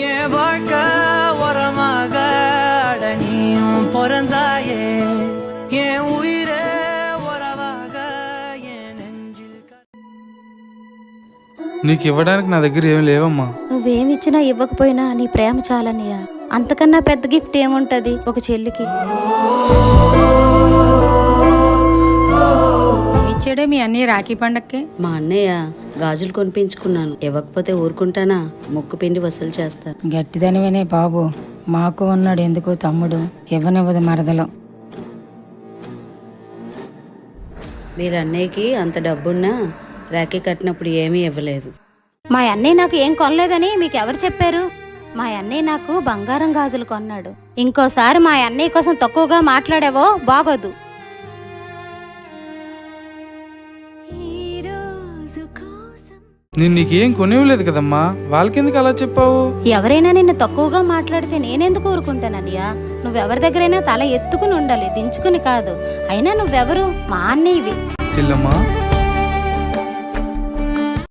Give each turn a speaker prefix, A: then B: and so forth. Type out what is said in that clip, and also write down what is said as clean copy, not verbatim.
A: என் வாழ்க்கை உரமாக நீயும் பிறந்தாயே என் உயிரே உறவாக என் நெஞ்சில்
B: నీకు ఇవ్వడానికి నా దగ్గర ఏమి లేవమ్మా.
C: నువ్వేమిచ్చినా ఇవ్వకపోయినా నీ ప్రేమ చాలన్నయ్య. అంతకన్నా పెద్ద గిఫ్ట్ ఏముంటది ఒక చెల్లికి?
D: ఇచ్చాడే మీ అన్నయ్య రాఖీ పండక్కి.
E: మా అన్నయ్య గాజులు కొనిపించుకున్నాను, ఇవ్వకపోతే ఊరుకుంటానా? ముక్కు పిండి వసూలు చేస్తా.
D: గట్టిదనివేనే బాబు, మాకు ఉన్నాడు ఎందుకు తమ్ముడు, ఇవ్వనివ్వదు మరదలో.
E: మీరు అన్నయ్యకి అంత డబ్బున్నా రాఖీ కట్టినప్పుడు ఏమీ ఇవ్వలేదు.
C: మా అన్నయ్య నాకు ఏం కొనలేదని మీకు ఎవరు చెప్పారు? మా అన్నయ్య నాకు బంగారం గాజులు కొన్నాడు. ఇంకోసారి మా అన్నయ్య కోసం తక్కువగా మాట్లాడావో బాగోదు.
B: నేను నీకేం కొనివ్వలేదు కదమ్మా, వాళ్ళకెందుకు అలా చెప్పావు?
C: ఎవరైనా నిన్ను తక్కువగా మాట్లాడితే నేనెందుకు ఊరుకుంటానన్నయ్యా? నువ్వెవరి దగ్గరైనా తల ఎత్తుకుని ఉండాలి, దించుకుని కాదు. అయినా నువ్వెవరు? మా అన్నయ్యవి.
B: చెల్లమ్మా,